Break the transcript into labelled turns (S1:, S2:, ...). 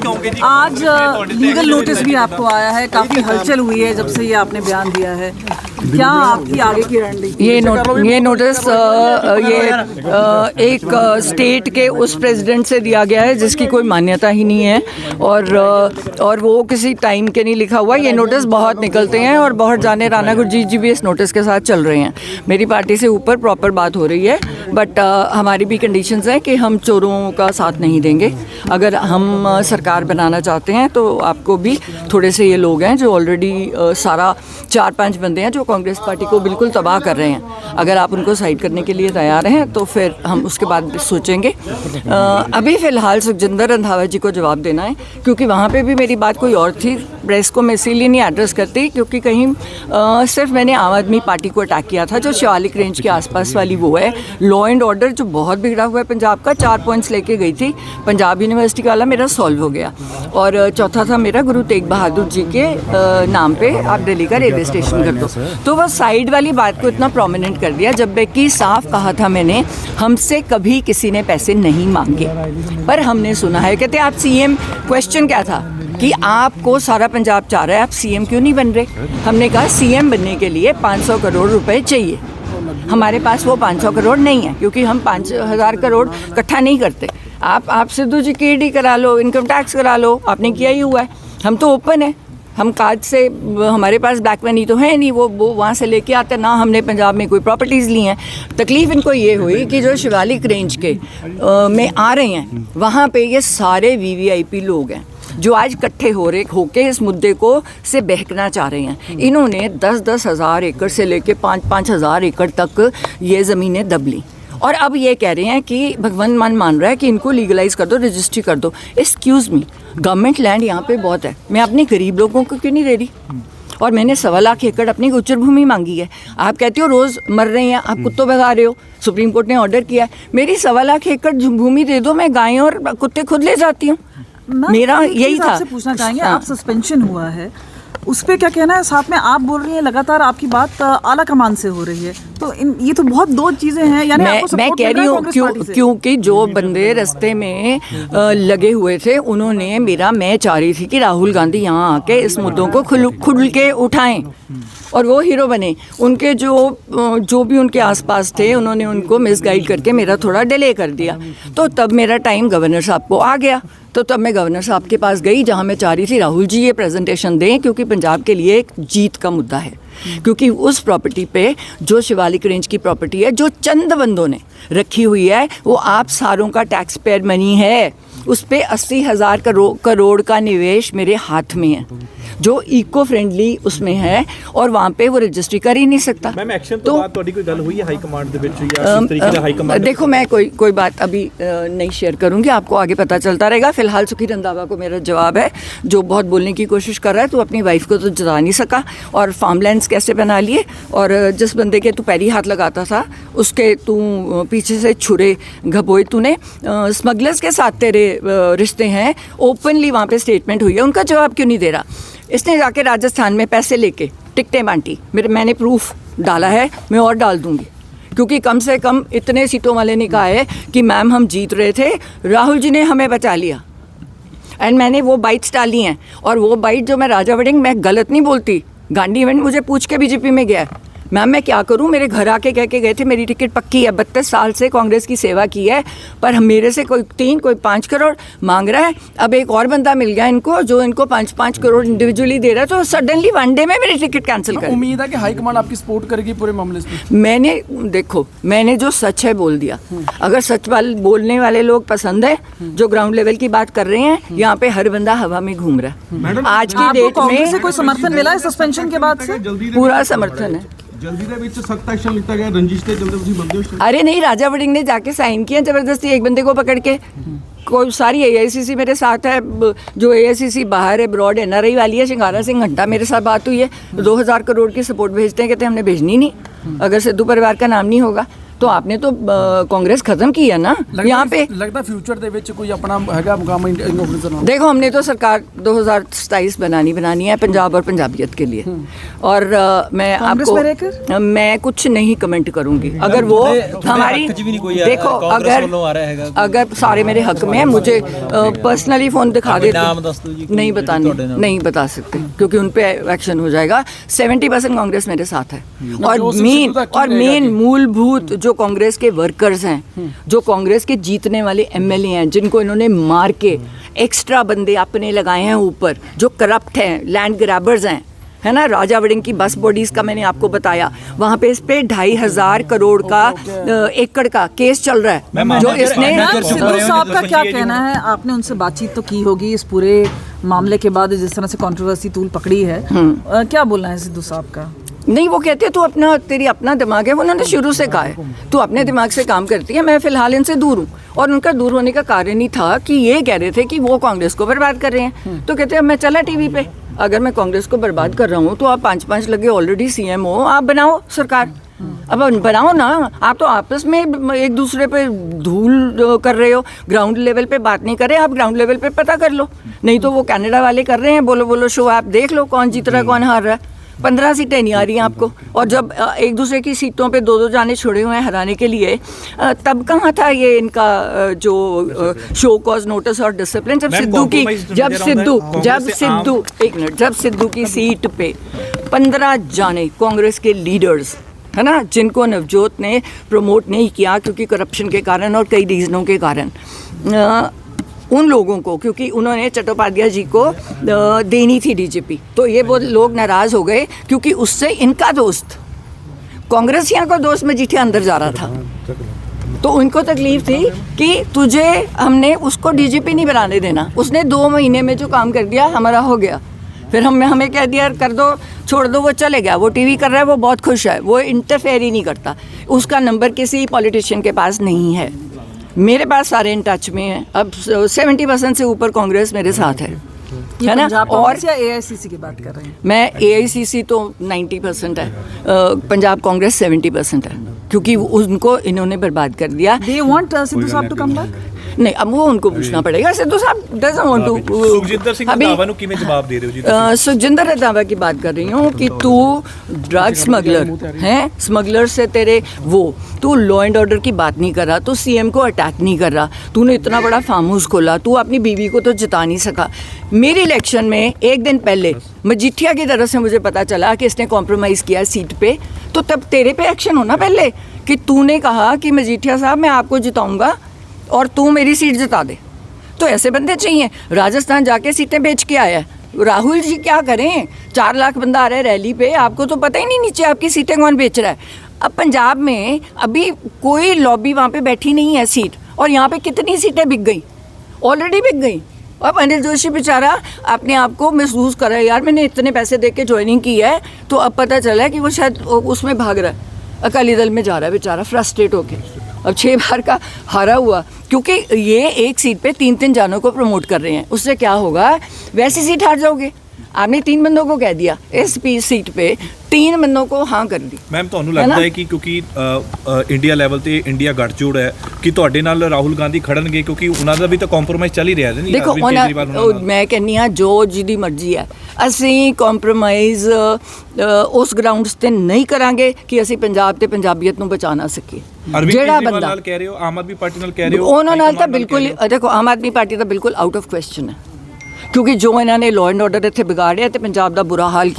S1: कहोगे जी?
S2: आज legal notice भी आपको आया है, काफी हलचल हुई है जब से ये आपने बयान दिया है, क्या आपकी आगे की रणनीति?
S3: ये नोटिस एक स्टेट के उस प्रेसिडेंट से दिया गया है जिसकी कोई मान्यता ही नहीं है, और वो किसी टाइम के नहीं लिखा हुआ। ये नोटिस बहुत निकलते हैं और बहुत जाने राणा गुरजीत जी भी इस नोटिस के साथ चल रहे हैं। मेरी पार्टी से ऊपर प्रॉपर बात हो रही है, बट हमारी भी कंडीशंस हैं कि हम चोरों का साथ नहीं देंगे। अगर हम सरकार बनाना चाहते हैं तो आपको भी थोड़े से ये लोग हैं जो ऑलरेडी सारा 4-5 बंदे हैं जो कांग्रेस पार्टी को बिल्कुल तबाह कर रहे हैं। अगर आप उनको साइड करने के लिए तैयार हैं तो फिर हम उसके बाद सोचेंगे। अभी फ़िलहाल सुखजिंदर रंधावा जी को जवाब देना है, क्योंकि वहाँ पे भी मेरी बात कोई और थी। प्रेस को मैं इसीलिए नहीं एड्रेस करती क्योंकि कहीं सिर्फ मैंने आम आदमी पार्टी को अटैक किया था, जो शिवालिक रेंज के आसपास वाली वो है। लॉ एंड ऑर्डर जो बहुत बिगड़ा हुआ है पंजाब का, 4 पॉइंट्स लेके गई थी पंजाब यूनिवर्सिटी का वाला, मेरा सॉल्व हो गया। और चौथा था मेरा गुरु तेग बहादुर जी के नाम पे आप दिल्ली का रेलवे स्टेशन कर दो। तो वो साइड वाली बात को इतना प्रोमिनेंट कर दिया, जबकि साफ कहा था मैंने, हमसे कभी किसी ने पैसे नहीं मांगे। पर हमने सुना है, कहते आप सीएम, क्वेश्चन क्या था कि आपको सारा पंजाब चाह रहा है, आप सीएम क्यों नहीं बन रहे? हमने कहा सीएम बनने के लिए 500 करोड़ रुपए चाहिए। हमारे पास वो 500 करोड़ नहीं है, क्योंकि हम 5000 करोड़ इकट्ठा नहीं करते। आप सिद्धू जी की ईडी करा लो, इनकम टैक्स करा लो, आपने किया ही हुआ है। हम तो ओपन है, हम काज से, हमारे पास ब्लैक मनी तो है नहीं, वो वहाँ से लेके आते ना। हमने पंजाब में कोई प्रॉपर्टीज़ ली हैं। तकलीफ़ इनको ये हुई कि जो शिवालिक रेंज के में आ रहे हैं, वहाँ पे ये सारे वीवीआईपी लोग हैं जो आज इकट्ठे होके इस मुद्दे को से बहकना चाह रहे हैं। इन्होंने 10-10 हज़ार एकड़ से लेके 5-5 हज़ार एकड़ तक ये ज़मीनें दब ली, और अब ये कह रहे हैं कि भगवान मान रहा है कि इनको लीगलाइज कर दो, रजिस्ट्री कर दो। एक्सक्यूज़ मी, गवर्नमेंट लैंड यहाँ पे बहुत है, मैं अपने गरीब लोगों को क्यों नहीं दे रही? और मैंने 1.25 लाख एकड़ अपनी गुज्जर भूमि मांगी है। आप कहते हो रोज़ मर रहे हैं, आप कुत्तों भगा रहे हो। सुप्रीम कोर्ट ने ऑर्डर किया है, मेरी 1.25 लाख एकड़ भूमि दे दो, मैं गायें और कुत्ते खुद ले जाती हूँ। मेरा यही था।
S2: आपसे पूछना चाहेंगे, आप सस्पेंशन हुआ है, उस पर क्या कहना है? साथ में आप बोल रही हैं लगातार आपकी बात आला कमान से हो रही है, तो ये तो बहुत दो चीजें हैं। यानी
S3: मैं कह रही हूँ क्योंकि जो बंदे रास्ते में लगे हुए थे, उन्होंने मैं चाह रही थी कि राहुल गांधी यहाँ आके इस मुद्दों को खुल के उठाएं और वो हीरो बने। उनके जो भी उनके आसपास थे, उन्होंने उनको मिसगाइड करके मेरा थोड़ा डिले कर दिया। तो तब मेरा टाइम गवर्नर साहब को आ गया, तो तब मैं गवर्नर साहब के पास गई, जहाँ मैं चाह रही थी राहुल जी ये प्रेजेंटेशन दें, क्योंकि पंजाब के लिए एक जीत का मुद्दा है। क्योंकि उस प्रॉपर्टी पे, जो शिवालिक रेंज की प्रॉपर्टी है, जो चंद बंदों ने रखी हुई है, वो आप सारों का टैक्स पेयर मनी है। उस पे 80,000 करोड़ का निवेश मेरे हाथ में है, जो इको फ्रेंडली उसमें है, और वहाँ पे वो रजिस्ट्री कर ही नहीं सकता।
S1: मैम एक्शन तो बात कोई गल हुई है हाई कमांड दे विच या इस तरीके से हाई कमांड? देखो,
S3: मैं कोई बात अभी नहीं शेयर करूँगी, आपको आगे पता चलता रहेगा। फिलहाल सुखी रंधावा को मेरा जवाब है, जो बहुत बोलने की कोशिश कर रहा है, तो अपनी वाइफ को तो जता नहीं सका, और फार्मलैंड्स कैसे बना लिए, और जिस बंदे के तू पैरी हाथ लगाता था उसके तू पीछे से छुरे घबोए तूने। स्मगलर्स के साथ तेरे रिश्ते हैं, ओपनली वहाँ पे स्टेटमेंट हुई है, उनका जवाब क्यों नहीं दे रहा? इसने जाके राजस्थान में पैसे लेके टिकटें बांटी, मैंने प्रूफ डाला है, मैं और डाल दूंगी, क्योंकि कम से कम इतने सीटों वाले ने कहा है कि मैम हम जीत रहे थे, राहुल जी ने हमें बचा लिया। एंड मैंने वो बाइट्स डाली हैं, और वो बाइट जो मैं राजा वड़िंग, मैं गलत नहीं बोलती, गांधी इवेंट मुझे पूछ के बीजेपी में गया है, मैम मैं क्या करूं, मेरे घर आके कह के गए थे मेरी टिकट पक्की है, 32 साल से कांग्रेस की सेवा की है, पर मेरे से कोई 3 कोई 5 करोड़ मांग रहा है। अब एक और बंदा मिल गया इनको, जो इनको 5-5 करोड़ इंडिविजुअली दे रहा है, तो सडनली वन डे में मेरी टिकट कैंसिल कर।
S4: उम्मीद है कि हाईकमान आपकी सपोर्ट करेगी पूरे मामले
S3: में? मैंने जो सच है बोल दिया। अगर सच बोलने वाले लोग पसंद है, जो ग्राउंड लेवल की बात कर रहे हैं, यहाँ पे हर बंदा हवा में घूम रहा है। आज की डेट में
S2: कोई समर्थन मिला है सस्पेंशन के बाद से?
S3: पूरा समर्थन है।
S5: जल्दी ਦੇ ਵਿੱਚ सख्त एक्शन लिया गया, रंजिश ਦੇ जल्दी ਤੁਸੀਂ ਬੰਦੇ ਹੋ?
S3: अरे नहीं, राजा वड़िंग ने जाके साइन किया जबरदस्ती एक बंदे को पकड़ के। कोई सारी AICC मेरे साथ है, जो AICC बाहर है, ब्रॉड NRI वाली है, शिंगारा सिंह घंटा मेरे साथ बात हुई है, 2000 करोड़ की सपोर्ट भेजते हैं, कहते हैं हमने भेजनी नहीं अगर सिद्धू परिवार का नाम नहीं होगा। तो आपने तो कांग्रेस खत्म की है ना यहाँ पे।
S4: लगता फ्यूचर ਦੇ ਵਿੱਚ ਕੋਈ ਆਪਣਾ ਹੈਗਾ ਮੁਕਾਮ ਇੰਡੀਪੈਂਡੈਂਸ ਨਾਲ।
S3: देखो हमने तो सरकार 2027 बनानी है पंजाब और पंजाबियत के लिए, और मैं
S2: कांग्रेस में
S3: आपको मैं कुछ नहीं कमेंट करूंगी। अगर वो हमारी देखो अगर सारे मेरे हक में है, मुझे पर्सनली फोन दिखा देते, नहीं बताने नहीं बता सकते क्योंकि उन पे एक्शन हो जाएगा। 70% कांग्रेस मेरे साथ है, और मेन मूलभूत जो कांग्रेस के वर्कर्स हैं, जो कांग्रेस के जीतने वाले एमएलए हैं, जिनको इन्होंने मार के एक्स्ट्रा बंदे अपने लगाए हैं ऊपर, जो करप्ट हैं, लैंड ग्रैबर्स हैं, है ना। राजा वड़िंग की बस बॉडीज का मैंने आपको बताया, वहाँ पे इस पे 2,500 करोड़ का एकड़ का केस चल रहा है जो इसने।
S2: सिद्धू साहब का क्या कहना है? आपने उनसे बातचीत तो की होगी इस पूरे मामले के बाद, जिस तरह से कंट्रोवर्सी तूल पकड़ी है, क्या बोलना है सिद्धू साहब का?
S3: नहीं, वो कहते हैं तू तेरी अपना दिमाग है, वो उन्होंने शुरू से कहा है तू अपने दिमाग से काम करती है। मैं फिलहाल इनसे दूर हूँ, और उनका दूर होने का कारण ही था कि ये कह रहे थे कि वो कांग्रेस को बर्बाद कर रहे हैं। तो कहते हैं मैं चला टीवी पे, अगर मैं कांग्रेस को बर्बाद कर रहा हूँ तो आप 5-5 लगे ऑलरेडी सीएम हो, आप बनाओ सरकार, अब बनाओ ना। आप तो आपस में एक दूसरे पे धूल कर रहे हो, ग्राउंड लेवल पे बात नहीं कर रहे, आप ग्राउंड लेवल पे पता कर लो। नहीं तो वो कनाडा वाले कर रहे हैं, बोलो शो, आप देख लो कौन जीत रहा है कौन हार रहा है। 15 सीटें नहीं आ रही हैं आपको, और जब एक दूसरे की सीटों पे 2-2 जाने छोड़े हुए हैं हराने के लिए, तब कहाँ था ये इनका जो शो कॉज नोटिस और डिसिप्लिन। जब सिद्धू की सीट पे 15 जाने कांग्रेस के लीडर्स, है ना, जिनको नवजोत ने प्रमोट नहीं किया क्योंकि करप्शन के कारण और कई रीजनों के कारण, उन लोगों को, क्योंकि उन्होंने चट्टोपाध्याय जी को देनी थी डीजीपी, तो ये वो लोग नाराज़ हो गए क्योंकि उससे इनका दोस्त कांग्रेसियों का दोस्त मजीठिया अंदर जा रहा था। तो उनको तकलीफ थी कि तुझे हमने उसको डीजीपी नहीं बनाने देना। उसने 2 महीने में जो काम कर दिया हमारा हो गया, फिर हमें कह दिया कर दो, छोड़ दो, वो चले गया, वो टीवी कर रहा है, वो बहुत खुश है, वो इंटरफेयर ही नहीं करता। उसका नंबर किसी पॉलिटिशियन के पास नहीं है, मेरे पास सारे इन टच में हैं। अब 70% से ऊपर कांग्रेस मेरे साथ है ना। और
S2: एआईसीसी की बात कर रहे हैं?
S3: मैं एआईसीसी तो 90% है, पंजाब कांग्रेस 70% है, क्योंकि उनको इन्होंने बर्बाद कर दिया।
S2: They want सिद्धू साहब to come back?
S3: नहीं, अब वो उनको पूछना पड़ेगा। सिद्धू साहब doesn't want to.
S1: Sukhjinder Singh Randhawa ਨੂੰ ਕਿਵੇਂ जवाब दे रहे हो जी?
S3: सुखजिंदर रंधावा की बात कर रही हूँ कि तू ड्रग स्मगलर है, स्मगलर से तेरे तू लॉ एंड ऑर्डर की बात नहीं कर रहा, तू सीएम को अटैक नहीं कर रहा, तूने इतना बड़ा फार्म हाउस खोला, तू अपनी बीवी को तो जिता नहीं सका। मेरी इलेक्शन में एक दिन पहले मजीठिया की तरफ से मुझे पता चला कि इसने कॉम्प्रोमाइज़ किया सीट पे, तो तब तेरे पे एक्शन होना पहले कि तूने कहा कि मजीठिया साहब मैं आपको जिताऊंगा और तू मेरी सीट जिता दे। तो ऐसे बंदे चाहिए। राजस्थान जाके सीटें बेच के आया है राहुल जी, क्या करें? 4 लाख बंदा आ रहा है रैली पे, आपको तो पता ही नहीं नीचे आपकी सीटें कौन बेच रहा है। अब पंजाब में अभी कोई लॉबी वहाँ पे बैठी नहीं है सीट, और यहाँ पे कितनी सीटें बिक गई, ऑलरेडी बिक गई। अब अनिल जोशी बेचारा अपने आप को महसूस कर रहा है, यार मैंने इतने पैसे दे के ज्वाइनिंग की है, तो अब पता चला है कि वो शायद उसमें भाग रहा है, अकाली दल में जा रहा है बेचारा फ्रस्ट्रेट होके। अब 6 बार का हारा हुआ, क्योंकि ये एक सीट पे 3-3 जानों को प्रमोट कर रहे हैं। उससे क्या होगा, वैसी सीट हार जाओगे। आपने 3 बंदों को कह दिया, इस सीट पे 3 बंदों को हाँ कर दी।
S1: मैम ਤੁਹਾਨੂੰ ਲੱਗਦਾ ਹੈ ਕਿ ਕਿਉਂਕਿ ਇੰਡੀਆ ਲੈਵਲ ਤੇ ਇੰਡੀਆ ਗੱਠਜੋੜ ਹੈ ਕਿ ਤੁਹਾਡੇ ਨਾਲ ਰਾਹੁਲ ਗਾਂਧੀ ਖੜਨਗੇ, ਕਿਉਂਕਿ ਉਹਨਾਂ ਦਾ ਵੀ ਤਾਂ ਕੰਪਰੋਮਾਈਜ਼ ਚੱਲ ਹੀ ਰਿਹਾ ਹੈ।
S3: ਦੇਖੋ ਮੈਂ ਕਹਿੰਦੀ ਹਾਂ ਜੋ ਜਿਹਦੀ ਮਰਜ਼ੀ ਹੈ, ਅਸੀਂ ਕੰਪਰੋਮਾਈਜ਼ ਉਸ ਗਰਾਊਂਡਸ ਤੇ ਨਹੀਂ ਕਰਾਂਗੇ ਕਿ ਅਸੀਂ ਪੰਜਾਬ ਤੇ ਪੰਜਾਬੀਅਤ ਨੂੰ ਬਚਾ ਨਾ ਸਕੀਏ। ਜਿਹੜਾ ਬੰਦਾ ਨਾਲ ਕਹਿ ਰਹੇ ਹੋ, ਆਮ ਆਦਮੀ ਪਾਰਟੀ ਨਾਲ ਕਹਿ ਰਹੇ ਹੋ, ਉਹਨਾਂ ਨਾਲ ਤਾਂ ਬਿਲਕੁਲ, ਦੇਖੋ ਆਮ ਆਦਮੀ ਪਾਰਟੀ ਤਾਂ ਬਿਲਕੁਲ ਆਊਟ ਆਫ ਕੁਐਸਚਨ ਹੈ, ਕਿਉਂਕਿ ਜੋ ਇਹਨਾਂ ਨੇ ਲਾਅ ਐਂਡ ਆਰਡਰ ਇੱਥੇ ਵਿਗਾੜਿਆ ਤੇ ਪੰਜਾਬ ਦਾ ਬੁਰਾ ਹਾਲ